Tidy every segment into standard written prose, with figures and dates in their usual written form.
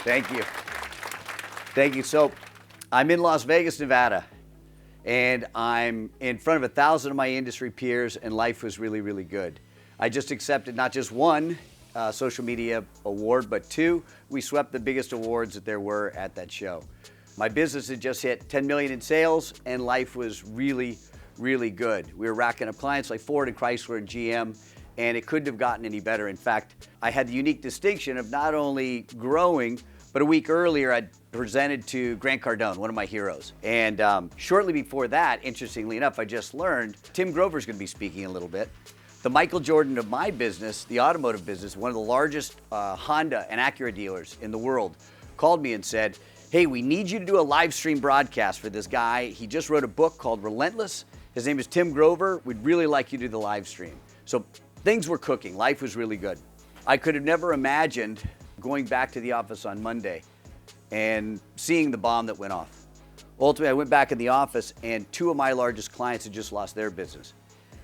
Thank you. Thank you. So I'm in Las Vegas, Nevada, and I'm in front of 1,000 of my industry peers, and life was really, really good. I just accepted not just one social media award, but two. We swept the biggest awards that there were at that show. My business had just hit 10 million in sales, and life was really, really good. We were racking up clients like Ford and Chrysler and GM, and it couldn't have gotten any better. In fact, I had the unique distinction of not only growing, but a week earlier, I presented to Grant Cardone, one of my heroes. And shortly before that, interestingly enough, I just learned Tim Grover's going to be speaking a little bit. The Michael Jordan of my business, the automotive business, one of the largest Honda and Acura dealers in the world, called me and said, hey, we need you to do a live stream broadcast for this guy. He just wrote a book called Relentless. His name is Tim Grover. We'd really like you to do the live stream. So things were cooking. Life was really good. I could have never imagined going back to the office on Monday and seeing the bomb that went off. Ultimately, I went back in the office and two of my largest clients had just lost their business,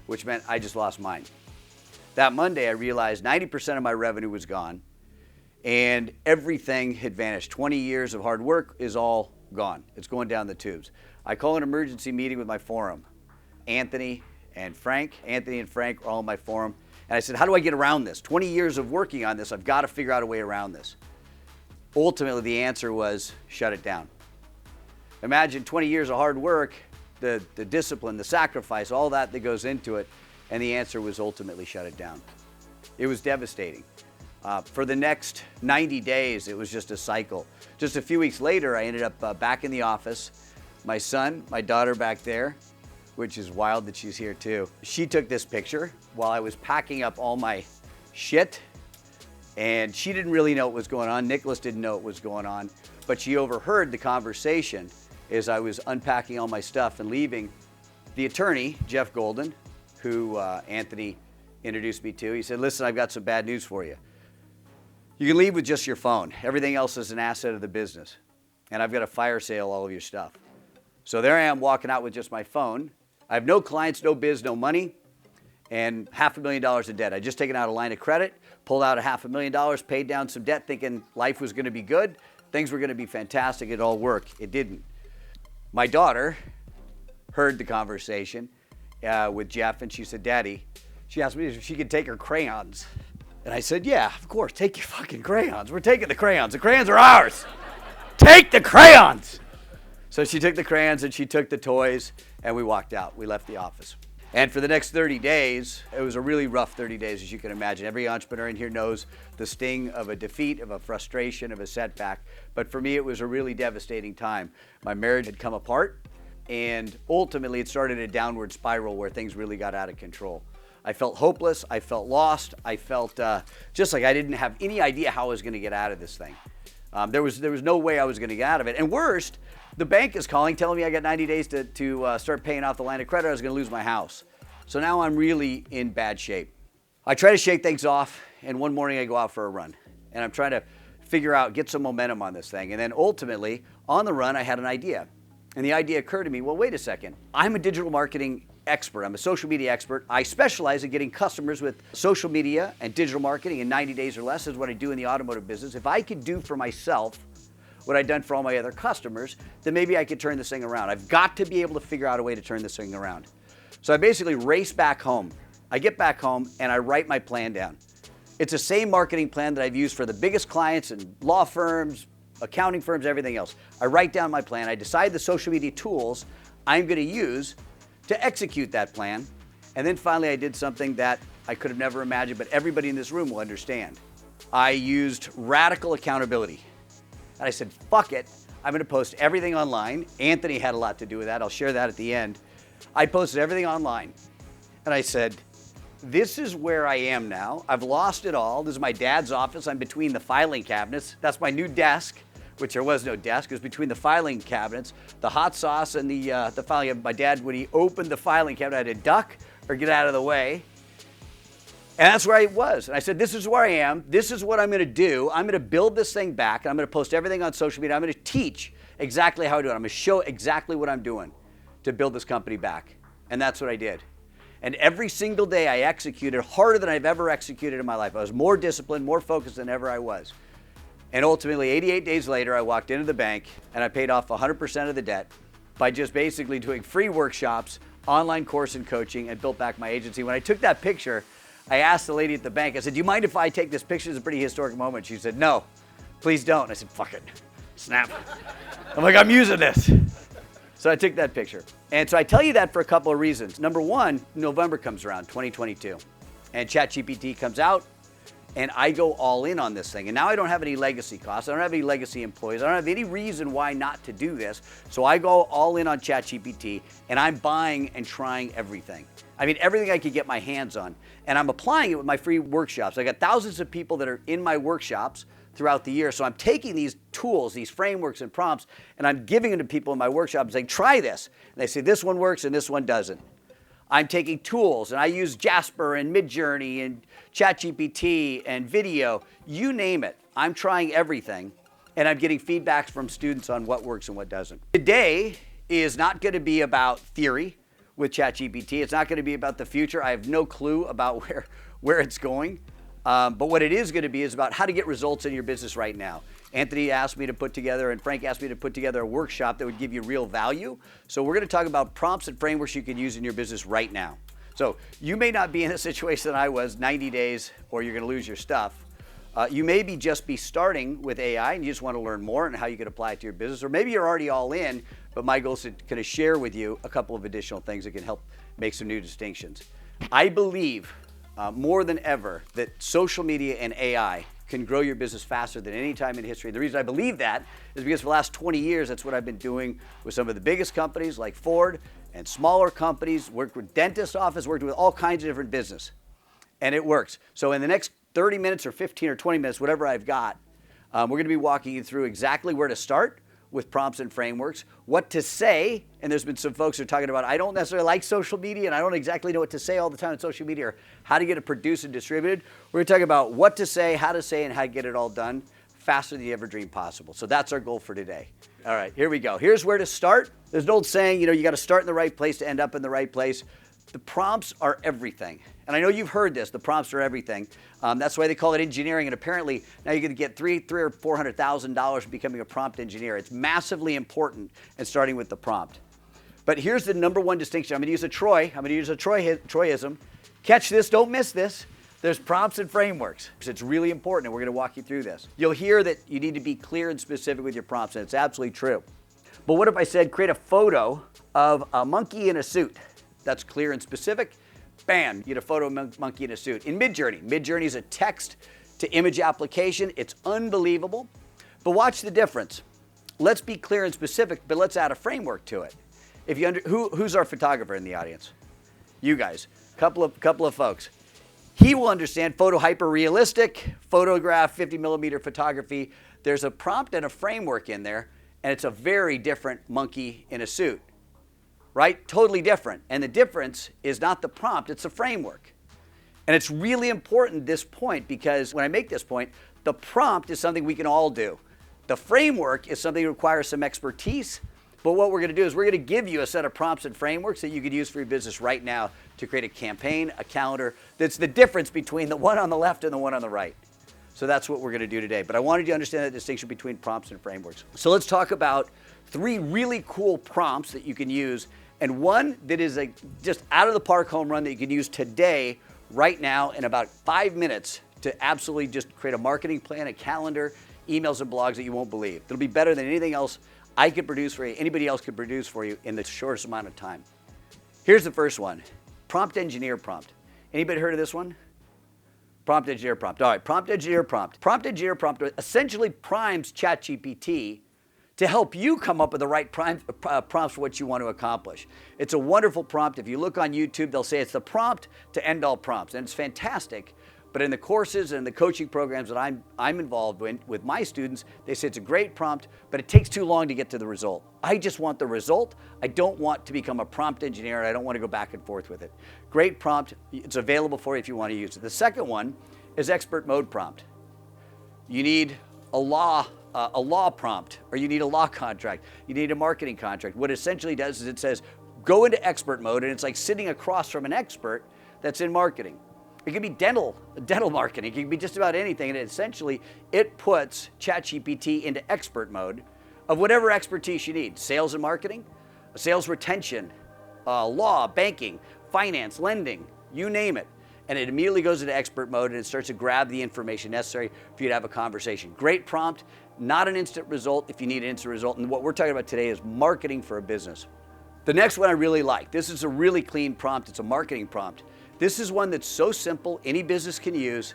which meant I just lost mine. That Monday, I realized 90% of my revenue was gone and everything had vanished. 20 years of hard work is all gone. It's going down the tubes. I call an emergency meeting with my forum. Anthony and Frank are all in my forum. And I said, how do I get around this? 20 years of working on this, I've got to figure out a way around this. Ultimately, the answer was shut it down. Imagine 20 years of hard work, the discipline, the sacrifice, all that goes into it, and the answer was ultimately shut it down. It was devastating. For the next 90 days, it was just a cycle. Just a few weeks later, I ended up back in the office. My son, my daughter back there, which is wild that she's here too. She took this picture while I was packing up all my shit, and she didn't really know what was going on. Nicholas didn't know what was going on, but she overheard the conversation as I was unpacking all my stuff and leaving. The attorney, Jeff Golden, who Anthony introduced me to, he said, listen, I've got some bad news for you. You can leave with just your phone. Everything else is an asset of the business, and I've got to fire sale all of your stuff. So there I am walking out with just my phone. I have no clients, no biz, no money, and $500,000 in debt. I just taken out a line of credit, pulled out $500,000, paid down some debt thinking life was going to be good, things were going to be fantastic, it'd all work. It didn't. My daughter heard the conversation with Jeff, and she said, Daddy, she asked me if she could take her crayons. And I said, yeah, of course, take your fucking crayons. We're taking the crayons. The crayons are ours. Take the crayons. So she took the crayons and she took the toys, and we walked out. We left the office. And for the next 30 days, it was a really rough 30 days, as you can imagine. Every entrepreneur in here knows the sting of a defeat, of a frustration, of a setback. But for me, it was a really devastating time. My marriage had come apart, and ultimately it started a downward spiral where things really got out of control. I felt hopeless. I felt lost. I felt just like I didn't have any idea how I was going to get out of this thing. There was no way I was going to get out of it. And worst, the bank is calling, telling me I got 90 days to start paying off the line of credit. I was going to lose my house. So now I'm really in bad shape. I try to shake things off, and one morning I go out for a run. And I'm trying to figure out, get some momentum on this thing. And then ultimately, on the run, I had an idea. And the idea occurred to me, well, wait a second. I'm a digital marketing expert. I'm a social media expert. I specialize in getting customers with social media and digital marketing in 90 days or less is what I do in the automotive business. If I could do for myself what I've done for all my other customers, then maybe I could turn this thing around. I've got to be able to figure out a way to turn this thing around. So I basically race back home. I get back home and I write my plan down. It's the same marketing plan that I've used for the biggest clients and law firms, accounting firms, everything else. I write down my plan. I decide the social media tools I'm going to use to execute that plan. And then finally I did something that I could have never imagined, but everybody in this room will understand. I used radical accountability. And I said, fuck it, I'm going to post everything online. Anthony had a lot to do with that. I'll share that at the end. I posted everything online. And I said, this is where I am now. I've lost it all. This is my dad's office. I'm between the filing cabinets. That's my new desk, which there was no desk. It was between the filing cabinets, the hot sauce and the filing cabinet. My dad, when he opened the filing cabinet, I had to duck or get out of the way. And that's where I was. And I said, this is where I am. This is what I'm going to do. I'm going to build this thing back. And I'm going to post everything on social media. I'm going to teach exactly how to do it. I'm going to show exactly what I'm doing to build this company back. And that's what I did. And every single day I executed harder than I've ever executed in my life. I was more disciplined, more focused than ever I was. And ultimately, 88 days later, I walked into the bank and I paid off 100% of the debt by just basically doing free workshops, online course and coaching, and built back my agency. When I took that picture, I asked the lady at the bank, I said, do you mind if I take this picture? It's a pretty historic moment. She said, no, please don't. I said, fuck it, snap. I'm like, I'm using this. So I took that picture. And so I tell you that for a couple of reasons. Number one, November comes around, 2022, and ChatGPT comes out, and I go all in on this thing. And now I don't have any legacy costs. I don't have any legacy employees. I don't have any reason why not to do this. So I go all in on ChatGPT, and I'm buying and trying everything. I mean, everything I could get my hands on. And I'm applying it with my free workshops. I got thousands of people that are in my workshops throughout the year. So I'm taking these tools, these frameworks and prompts, and I'm giving them to people in my workshop and saying, try this. And they say, this one works and this one doesn't. I'm taking tools, and I use Jasper and Midjourney and ChatGPT and video, you name it. I'm trying everything, and I'm getting feedbacks from students on what works and what doesn't. Today is not going to be about theory with ChatGPT. It's not going to be about the future. I have no clue about where it's going. But what it is going to be is about how to get results in your business right now. Anthony asked me to put together, and Frank asked me to put together a workshop that would give you real value. So we're going to talk about prompts and frameworks you can use in your business right now. So you may not be in a situation that I was, 90 days, or you're going to lose your stuff. You may just be starting with AI and you just want to learn more and how you can apply it to your business. Or maybe you're already all in, but my goal is to kind of share with you a couple of additional things that can help make some new distinctions. I believe more than ever that social media and AI can grow your business faster than any time in history. The reason I believe that is because for the last 20 years, that's what I've been doing with some of the biggest companies like Ford and smaller companies, worked with dentist office, worked with all kinds of different business, and it works. So in the next 30 minutes or 15 or 20 minutes, whatever I've got, we're going to be walking you through exactly where to start with prompts and frameworks, what to say, and there's been some folks who are talking about, I don't necessarily like social media and I don't exactly know what to say all the time on social media or how to get it produced and distributed. We're going to talk about what to say, and how to get it all done faster than you ever dreamed possible. So that's our goal for today. All right, here we go. Here's where to start. There's an old saying, you got to start in the right place to end up in the right place. The prompts are everything. And I know you've heard this, the prompts are everything. That's why they call it engineering. And apparently now you're going to get $300,000 or $400,000 for becoming a prompt engineer. It's massively important in starting with the prompt. But here's the number one distinction. I'm going to use a Troyism. Catch this, don't miss this. There's prompts and frameworks. It's really important, and we're going to walk you through this. You'll hear that you need to be clear and specific with your prompts, and it's absolutely true. But what if I said create a photo of a monkey in a suit? That's clear and specific. Bam, you get a photo of a monkey in a suit. In Midjourney. Midjourney is a text to image application. It's unbelievable. But watch the difference. Let's be clear and specific, but let's add a framework to it. If you who's our photographer in the audience? You guys. Couple of folks. He will understand photo hyper-realistic, photograph, 50 millimeter photography. There's a prompt and a framework in there, and it's a very different monkey in a suit. Right? Totally different. And the difference is not the prompt, it's the framework. And it's really important this point, because when I make this point, the prompt is something we can all do. The framework is something that requires some expertise. But what we're going to do is we're going to give you a set of prompts and frameworks that you could use for your business right now to create a campaign, a calendar. That's the difference between the one on the left and the one on the right. So that's what we're going to do today. But I wanted you to understand the distinction between prompts and frameworks. So let's talk about 3 really cool prompts that you can use, and one that is a just out of the park home run that you can use today, right now, in about 5 minutes to absolutely just create a marketing plan, a calendar, emails and blogs that you won't believe. It'll be better than anything else I could produce for you, anybody else could produce for you in the shortest amount of time. Here's the first one, prompt engineer prompt. Anybody heard of this one? Prompt engineer prompt. All right, prompt engineer prompt. Prompt engineer prompt essentially primes ChatGPT to help you come up with the right prompts for what you want to accomplish. It's a wonderful prompt. If you look on YouTube, they'll say it's the prompt to end all prompts, and it's fantastic. But in the courses and the coaching programs that I'm involved in with my students, they say it's a great prompt, but it takes too long to get to the result. I just want the result. I don't want to become a prompt engineer. I don't want to go back and forth with it. Great prompt. It's available for you if you want to use it. The second one is expert mode prompt. You need a law prompt, or you need a law contract. You need a marketing contract. What it essentially does is it says, go into expert mode, and it's like sitting across from an expert that's in marketing. It could be dental marketing. It could be just about anything. And essentially, it puts ChatGPT into expert mode of whatever expertise you need. Sales and marketing, sales retention, law, banking, finance, lending, you name it. And it immediately goes into expert mode and it starts to grab the information necessary for you to have a conversation. Great prompt, not an instant result if you need an instant result. And what we're talking about today is marketing for a business. The next one I really like. This is a really clean prompt. It's a marketing prompt. This is one that's so simple, any business can use.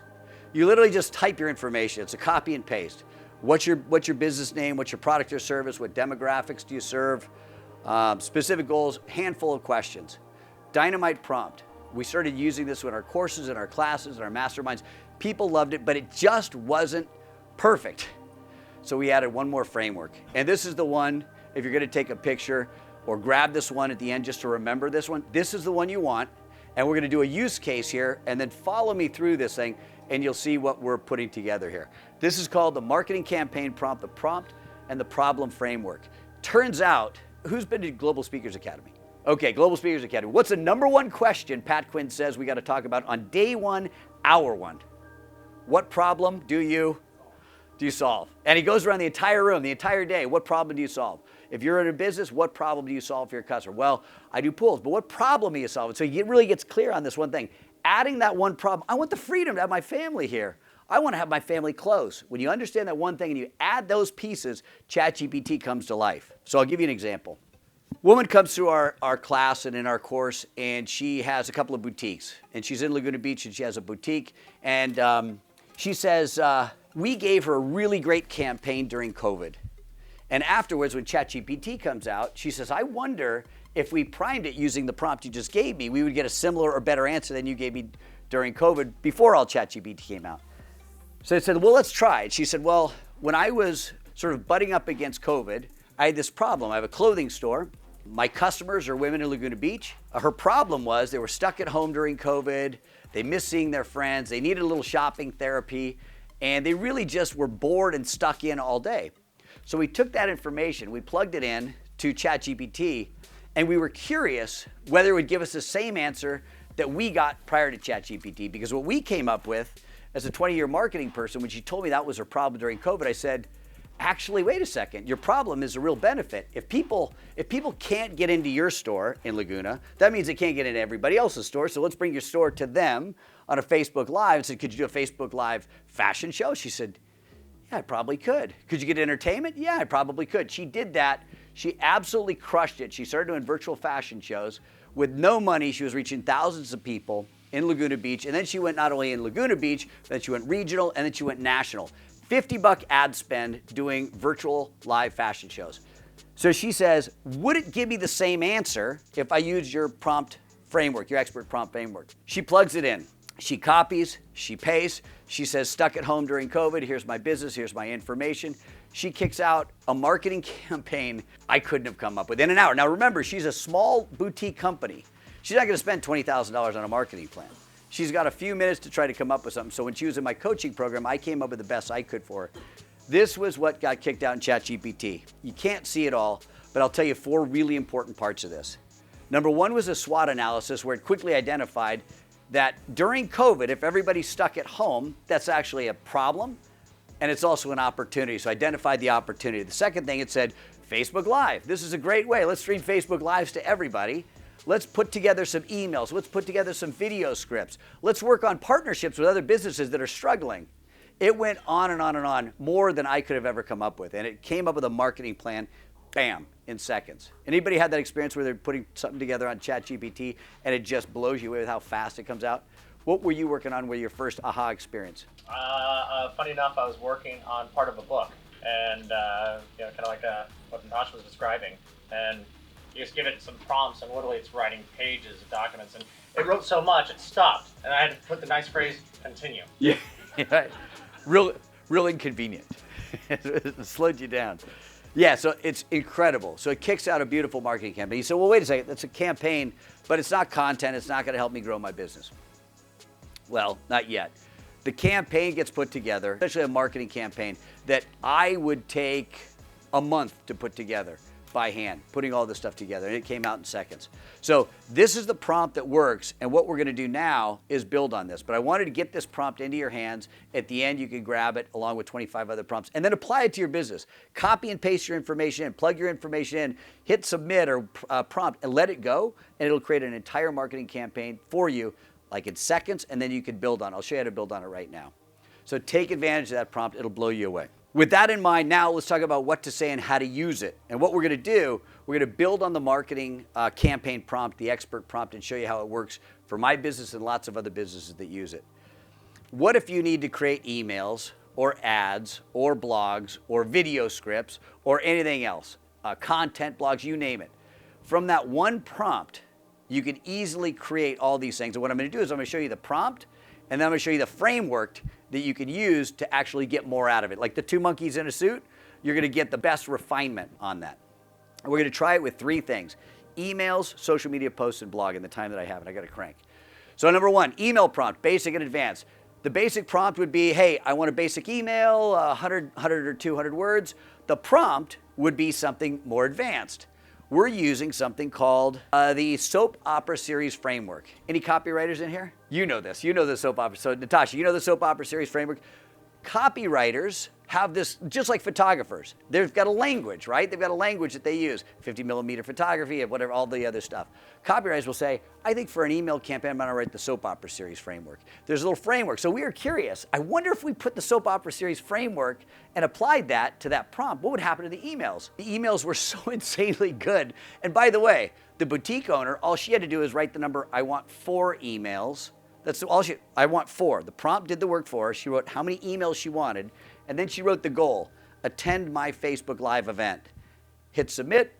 You literally just type your information. It's a copy and paste. What's your business name? What's your product or service? What demographics do you serve? Specific goals, handful of questions. Dynamite prompt. We started using this in our courses, in our classes, in our masterminds. People loved it, but it just wasn't perfect. So we added one more framework. And this is the one, if you're gonna take a picture or grab this one at the end just to remember this one, this is the one you want. And we're gonna do a use case here and then follow me through this thing and you'll see what we're putting together here. This is called the marketing campaign prompt, the prompt and the problem framework. Turns out, who's been to Global Speakers Academy? Okay, Global Speakers Academy. What's the number one question Pat Quinn says we gotta talk about on day one, hour one? What problem do you solve? And he goes around the entire room, the entire day. What problem do you solve? If you're in a business, what problem do you solve for your customer? Well, I do pools, but what problem do you solve? So he really gets clear on this one thing. Adding that one problem, I want the freedom to have my family here. I want to have my family close. When you understand that one thing and you add those pieces, ChatGPT comes to life. So I'll give you an example. Woman comes through our class and in our course, and she has a couple of boutiques. And she's in Laguna Beach, and she has a boutique. And she says, we gave her a really great campaign during COVID. And afterwards, when ChatGPT comes out, she says, I wonder if we primed it using the prompt you just gave me, we would get a similar or better answer than you gave me during COVID before all ChatGPT came out. So I said, well, let's try it. She said, well, when I was sort of butting up against COVID, I had this problem. I have a clothing store. My customers are women in Laguna Beach. Her problem was they were stuck at home during COVID. They missed seeing their friends. They needed a little shopping therapy. And they really just were bored and stuck in all day. So we took that information, we plugged it in to ChatGPT, and we were curious whether it would give us the same answer that we got prior to ChatGPT. Because what we came up with as a 20-year marketing person, when she told me that was her problem during COVID, I said, actually, wait a second, your problem is a real benefit. If people can't get into your store in Laguna, that means they can't get into everybody else's store. So let's bring your store to them on a Facebook Live. I said, could you do a Facebook Live fashion show? She said, yeah, I probably could. Could you get entertainment? Yeah, I probably could. She did that. She absolutely crushed it. She started doing virtual fashion shows. With no money, she was reaching thousands of people in Laguna Beach. And then she went not only in Laguna Beach, then she went regional, and then she went national. $50 ad spend doing virtual live fashion shows. So she says, would it give me the same answer if I used your prompt framework, your expert prompt framework? She plugs it in. She copies, she pastes, she says, stuck at home during COVID, here's my business, here's my information. She kicks out a marketing campaign I couldn't have come up with in an hour. Now remember, she's a small boutique company. She's not gonna spend $20,000 on a marketing plan. She's got a few minutes to try to come up with something. So when she was in my coaching program, I came up with the best I could for her. This was what got kicked out in ChatGPT. You can't see it all, but I'll tell you 4 really important parts of this. Number 1 was a SWOT analysis where it quickly identified that during COVID, if everybody's stuck at home, that's actually a problem, and it's also an opportunity. So identified the opportunity. The second thing, it said, Facebook Live. This is a great way. Let's stream Facebook Lives to everybody. Let's put together some emails. Let's put together some video scripts. Let's work on partnerships with other businesses that are struggling. It went on and on and on, more than I could have ever come up with. And it came up with a marketing plan, bam, in seconds. Anybody had that experience where they're putting something together on ChatGPT and it just blows you away with how fast it comes out? What were you working on with your first aha experience? Funny enough, I was working on part of a book, and kind of like what Natasha was describing. And you just give it some prompts, and literally it's writing pages of documents, and it wrote so much it stopped, and I had to put the nice phrase "continue." Yeah, real inconvenient. It slowed you down. Yeah, so it's incredible. So it kicks out a beautiful marketing campaign. You say, well, wait a second, that's a campaign, but it's not content. It's not going to help me grow my business. Well, not yet. The campaign gets put together, especially a marketing campaign, that I would take a month to put together. by hand, putting all this stuff together, and it came out in seconds. So this is the prompt that works, and what we're going to do now is build on this. But I wanted to get this prompt into your hands. At the end, you can grab it along with 25 other prompts, and then apply it to your business. Copy and paste your information in, plug your information in, hit submit or prompt, and let it go, and it'll create an entire marketing campaign for you, like in seconds, and then you can build on it. I'll show you how to build on it right now. So take advantage of that prompt. It'll blow you away. With that in mind, now let's talk about what to say and how to use it. And what we're going to do, we're going to build on the marketing campaign prompt, the expert prompt, and show you how it works for my business and lots of other businesses that use it. What if you need to create emails or ads or blogs or video scripts or anything else, content blogs, you name it. From that one prompt, you can easily create all these things. And what I'm going to do is I'm going to show you the prompt, and then I'm going to show you the framework that you can use to actually get more out of it. Like the 2 monkeys in a suit, you're going to get the best refinement on that. And we're going to try it with 3 things: emails, social media posts, and blog in the time that I have, and I got to crank. So number 1, email prompt, basic and advanced. The basic prompt would be, hey, I want a basic email, 100 or 200 words. The prompt would be something more advanced. We're using something called the soap opera series framework. Any copywriters in here? You know this. You know the soap opera. So Natasha, you know the soap opera series framework? Copywriters have this, just like photographers. They've got a language, right? They've got a language that they use. 50 millimeter photography, whatever, all the other stuff. Copywriters will say, I think for an email campaign, I'm going to write the soap opera series framework. There's a little framework. So we were curious. I wonder if we put the soap opera series framework and applied that to that prompt, what would happen to the emails? The emails were so insanely good. And by the way, the boutique owner, all she had to do is write the number, I want 4 emails. That's all I want 4. The prompt did the work for her. She wrote how many emails she wanted, and then she wrote the goal: attend my Facebook Live event. Hit submit,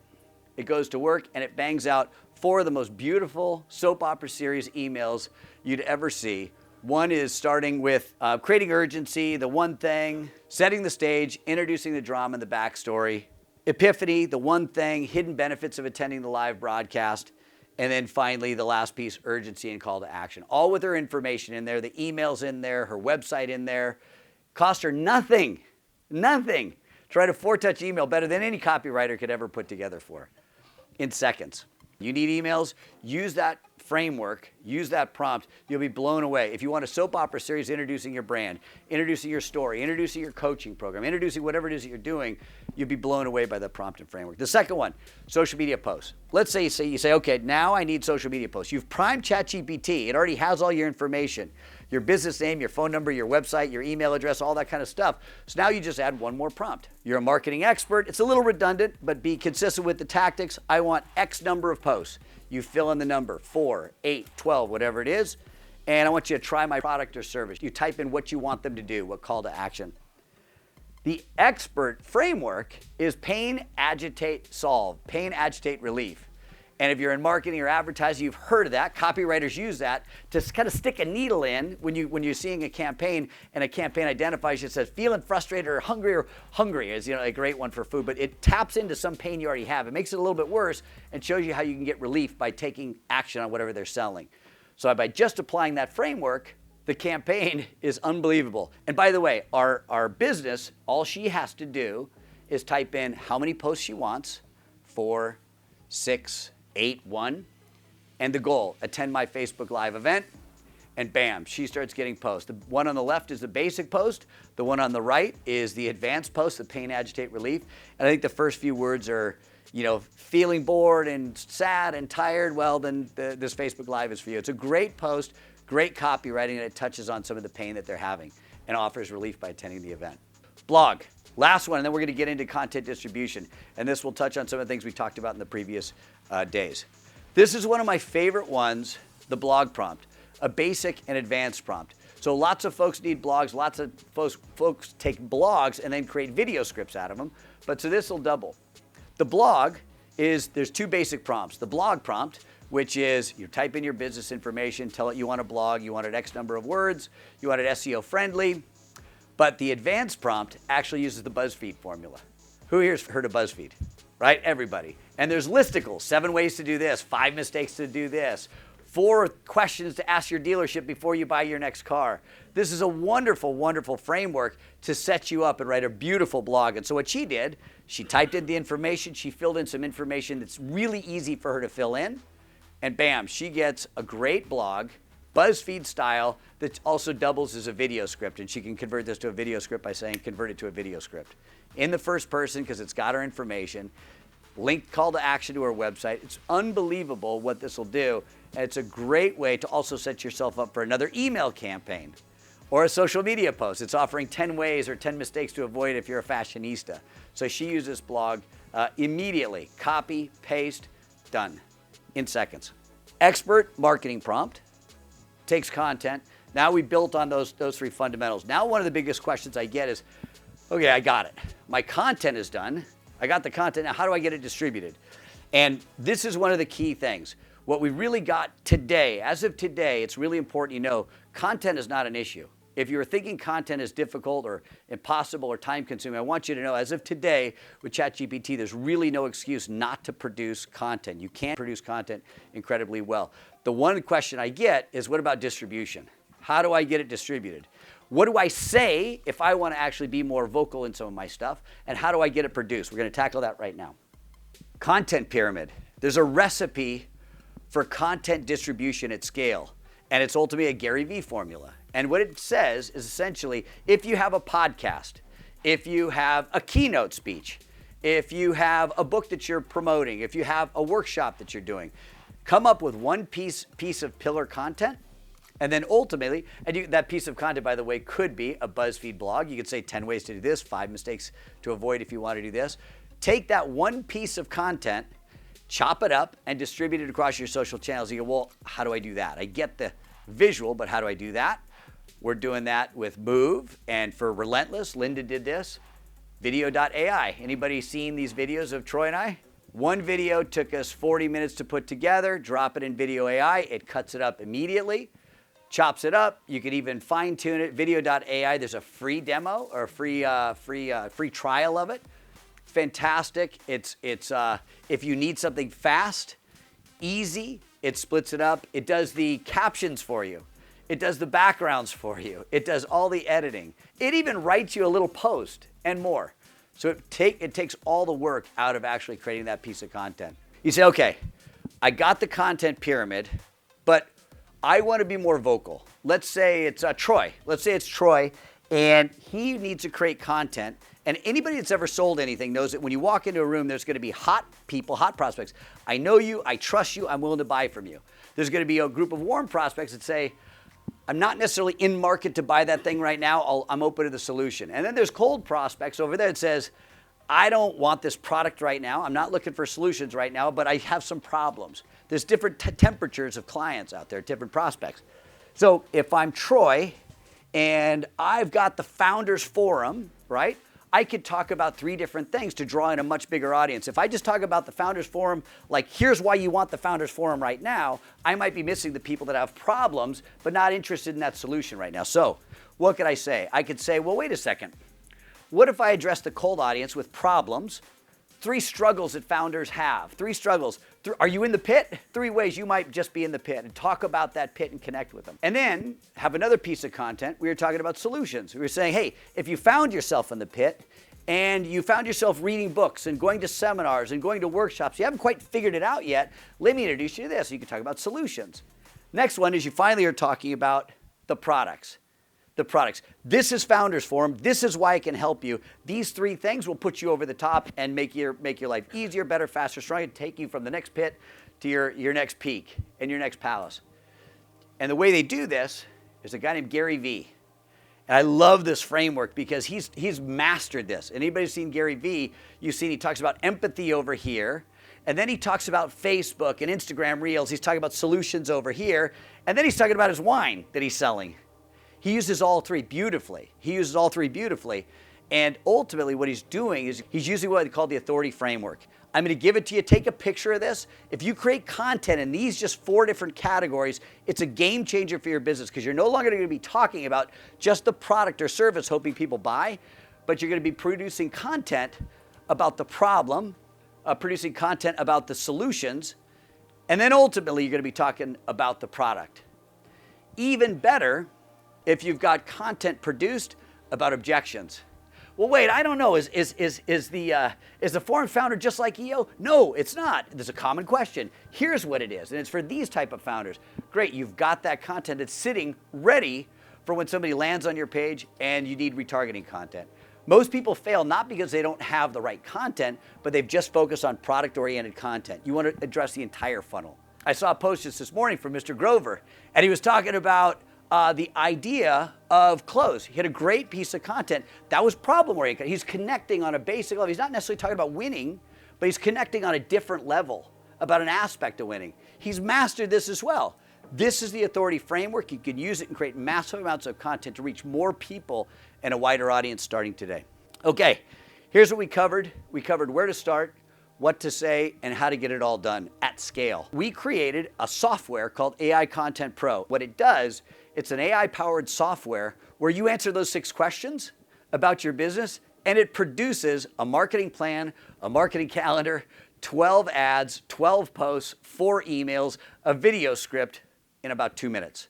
it goes to work, and it bangs out 4 of the most beautiful soap opera series emails you'd ever see. One is starting with creating urgency, the one thing, setting the stage, introducing the drama and the backstory, epiphany, the one thing, hidden benefits of attending the live broadcast, and then finally, the last piece, urgency and call to action. All with her information in there, the emails in there, her website in there. Cost her nothing, nothing. To write a 4-touch email better than any copywriter could ever put together for her in seconds. You need emails? Use that framework, use that prompt. You'll be blown away. If you want a soap opera series introducing your brand, introducing your story, introducing your coaching program, introducing whatever it is that you're doing, you'll be blown away by the prompt and framework. The second one, social media posts. Let's say you say, okay, now I need social media posts. You've primed ChatGPT. It already has all your information, your business name, your phone number, your website, your email address, all that kind of stuff. So now you just add one more prompt. You're a marketing expert. It's a little redundant, but be consistent with the tactics. I want X number of posts. You fill in the number, 4, 8, 12, whatever it is, and I want you to try my product or service. You type in what you want them to do, what call to action. The expert framework is pain, agitate, solve. Pain, agitate, relief. And if you're in marketing or advertising, you've heard of that. Copywriters use that to kind of stick a needle in when you're seeing a campaign, and a campaign identifies you, it says feeling frustrated or hungry is a great one for food, but it taps into some pain you already have. It makes it a little bit worse and shows you how you can get relief by taking action on whatever they're selling. So by just applying that framework, the campaign is unbelievable. And by the way, our business, all she has to do is type in how many posts she wants, 4, 6, 8, 1, and the goal, attend my Facebook Live event, and bam, she starts getting posts. The one on the left is the basic post. The one on the right is the advanced post, the pain, agitate, relief. And I think the first few words are, feeling bored and sad and tired. Well, then this Facebook Live is for you. It's a great post, great copywriting, and it touches on some of the pain that they're having and offers relief by attending the event. Blog. Last one, and then we're going to get into content distribution. And this will touch on some of the things we talked about in the previous days. This is one of my favorite ones, the blog prompt, a basic and advanced prompt. So lots of folks need blogs, lots of folks take blogs and then create video scripts out of them. But so this will double. The blog is, there's 2 basic prompts. The blog prompt, which is you type in your business information, tell it you want a blog, you want it X number of words, you want it SEO friendly. But the advanced prompt actually uses the BuzzFeed formula. Who here's heard of BuzzFeed? Right? Everybody. And there's listicles, 7 ways to do this, 5 mistakes to do this, 4 questions to ask your dealership before you buy your next car. This is a wonderful, wonderful framework to set you up and write a beautiful blog. And so what she did, she typed in the information, she filled in some information that's really easy for her to fill in, and bam, she gets a great blog, BuzzFeed style, that also doubles as a video script. And she can convert this to a video script by saying, convert it to a video script. In the first person, because it's got her information, link call to action to her website. It's unbelievable what this will do. And it's a great way to also set yourself up for another email campaign or a social media post. It's offering 10 ways or 10 mistakes to avoid if you're a fashionista. So she used this blog immediately. Copy, paste, done in seconds. Expert marketing prompt, takes content. Now we built on those 3 fundamentals. Now one of the biggest questions I get is, okay, I got it. My content is done. I got the content. Now how do I get it distributed? And this is one of the key things. What we really got today, as of today, it's really important you know, content is not an issue. If you're thinking content is difficult or impossible or time consuming, I want you to know as of today with ChatGPT, there's really no excuse not to produce content. You can produce content incredibly well. The one question I get is, what about distribution? How do I get it distributed? What do I say if I want to actually be more vocal in some of my stuff? And how do I get it produced? We're going to tackle that right now. Content pyramid. There's a recipe for content distribution at scale. And it's ultimately a Gary Vee formula. And what it says is essentially, if you have a podcast, if you have a keynote speech, if you have a book that you're promoting, if you have a workshop that you're doing, come up with one piece of pillar content. And then ultimately, that piece of content, by the way, could be a BuzzFeed blog. You could say 10 ways to do this, 5 mistakes to avoid if you want to do this. Take that one piece of content, chop it up, and distribute it across your social channels. You go, well, how do I do that? I get the visual, but how do I do that? We're doing that with Move, and for Relentless, Linda did this. Video.ai. Anybody seen these videos of Troy and I? One video took us 40 minutes to put together, drop it in Video AI, it cuts it up immediately, chops it up. You could even fine tune it. Video.ai, there's a free demo or a free trial of it. Fantastic. It's if you need something fast, easy, it splits it up. It does the captions for you. It does the backgrounds for you. It does all the editing. It even writes you a little post and more. So it takes all the work out of actually creating that piece of content. You say, okay, I got the content pyramid, but I want to be more vocal. Let's say it's Troy. Let's say it's Troy, and he needs to create content. And anybody that's ever sold anything knows that when you walk into a room, there's going to be hot people, hot prospects. I know you, I trust you, I'm willing to buy from you. There's going to be a group of warm prospects that say, I'm not necessarily in market to buy that thing right now. I'm open to the solution. And then there's cold prospects over there that says, I don't want this product right now. I'm not looking for solutions right now, but I have some problems. There's different temperatures of clients out there, different prospects. So if I'm Troy and I've got the Founders Forum, right? I could talk about 3 different things to draw in a much bigger audience. If I just talk about the Founders Forum, like here's why you want the Founders Forum right now, I might be missing the people that have problems but not interested in that solution right now. So what could I say? I could say, well, wait a second. What if I address the cold audience with problems? 3 struggles that founders have. 3 struggles. Are you in the pit? 3 ways you might just be in the pit, and talk about that pit and connect with them. And then have another piece of content. We were talking about solutions. We were saying, hey, if you found yourself in the pit and you found yourself reading books and going to seminars and going to workshops, you haven't quite figured it out yet, let me introduce you to this. You can talk about solutions. Next one is you finally are talking about the products. The products. This is Founders Forum. This is why it can help you. These 3 things will put you over the top and make your life easier, better, faster, stronger, take you from the next pit to your next peak and your next palace. And the way they do this is a guy named Gary Vee. And I love this framework because he's mastered this. Anybody seen Gary Vee, you've seen he talks about empathy over here. And then he talks about Facebook and Instagram Reels. He's talking about solutions over here. And then he's talking about his wine that he's selling. He uses all 3 beautifully. And ultimately what he's doing is he's using what they call the authority framework. I'm going to give it to you. Take a picture of this. If you create content in these just 4 different categories, it's a game changer for your business because you're no longer going to be talking about just the product or service hoping people buy, but you're going to be producing content about the problem, producing content about the solutions, And then ultimately, you're going to be talking about the product. Even better if you've got content produced about objections. Well, wait, I don't know. Is the forum founder just like EO? No, it's not. There's a common question. Here's what it is, and it's for these type of founders. Great, you've got that content. It's sitting ready for when somebody lands on your page and you need retargeting content. Most people fail not because they don't have the right content, but they've just focused on product-oriented content. You want to address the entire funnel. I saw a post just this morning from Mr. Grover, and he was talking about the idea of close. He had a great piece of content that was problem-oriented. He's connecting on a basic level. He's not necessarily talking about winning, but he's connecting on a different level about an aspect of winning. He's mastered this as well. This is the authority framework. You can use it and create massive amounts of content to reach more people and a wider audience starting today. Okay, here's what we covered. We covered where to start, what to say, and how to get it all done at scale. We created a software called AI Content Pro. What it does, it's an AI-powered software where you answer those 6 questions about your business, and it produces a marketing plan, a marketing calendar, 12 ads, 12 posts, 4 emails, a video script in about 2 minutes.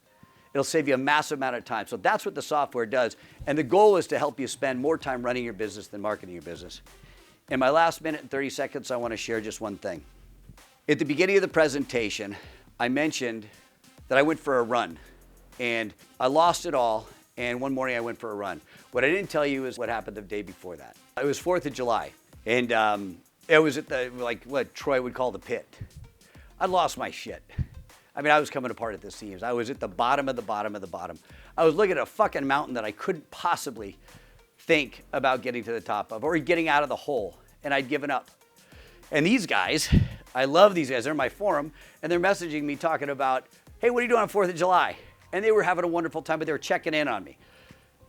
It'll save you a massive amount of time. So that's what the software does. And the goal is to help you spend more time running your business than marketing your business. In my last minute and 30 seconds, I want to share just one thing. At the beginning of the presentation, I mentioned that I went for a run. And I lost it all. And one morning I went for a run. What I didn't tell you is what happened the day before that. It was 4th of July. And it was at the, like what Troy would call the pit. I lost my shit. I mean, I was coming apart at the seams. I was at the bottom of the bottom of the bottom. I was looking at a fucking mountain that I couldn't possibly think about getting to the top of or getting out of the hole. And I'd given up. And these guys, I love these guys. They're in my forum. And they're messaging me talking about, hey, what are you doing on 4th of July? And they were having a wonderful time, but they were checking in on me.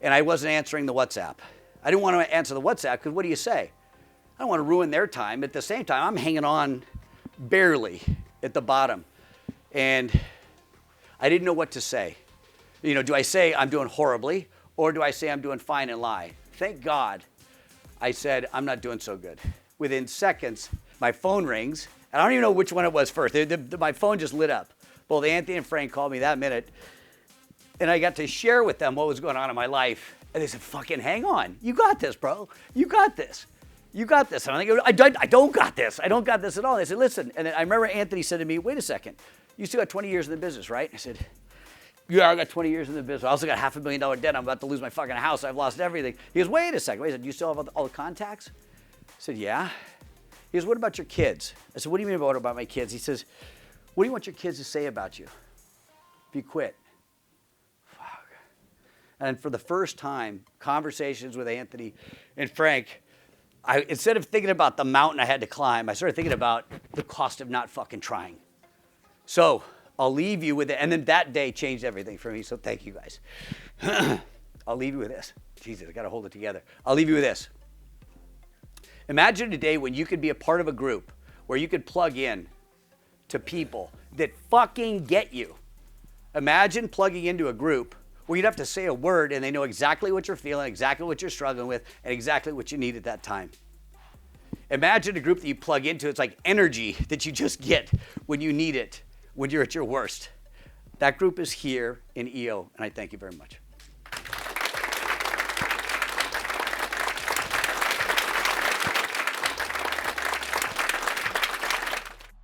And I wasn't answering the WhatsApp. I didn't want to answer the WhatsApp because what do you say? I don't want to ruin their time. At the same time, I'm hanging on barely at the bottom. And I didn't know what to say. You know, do I say I'm doing horribly or do I say I'm doing fine and lie? Thank God I said I'm not doing so good. Within seconds, my phone rings. And I don't even know which one it was first. My phone just lit up. Both Anthony and Frank called me that minute. And I got to share with them what was going on in my life. And they said, fucking hang on. You got this, bro. You got this. You got this. And I'm like, I don't got this. I don't got this at all. They said, listen. And then I remember Anthony said to me, wait a second. You still got 20 years in the business, right? I said, yeah, I got 20 years in the business. I also got $500,000 debt. I'm about to lose my fucking house. I've lost everything. He goes, wait a second. Wait a second. Do you still have all the contacts? I said, yeah. He goes, what about your kids? I said, what do you mean about my kids? He says, what do you want your kids to say about you if you quit? Fuck. And for the first time, conversations with Anthony and Frank, instead of thinking about the mountain I had to climb, I started thinking about the cost of not fucking trying. So I'll leave you with it. And then that day changed everything for me. So thank you guys. I'll leave you with this. Jesus, I got to hold it together. I'll leave you with this. Imagine a day when you could be a part of a group where you could plug in to people that fucking get you. Imagine plugging into a group where you'd have to say a word and they know exactly what you're feeling, exactly what you're struggling with, and exactly what you need at that time. Imagine a group that you plug into. It's like energy that you just get when you need it, when you're at your worst. That group is here in EO, and I thank you very much.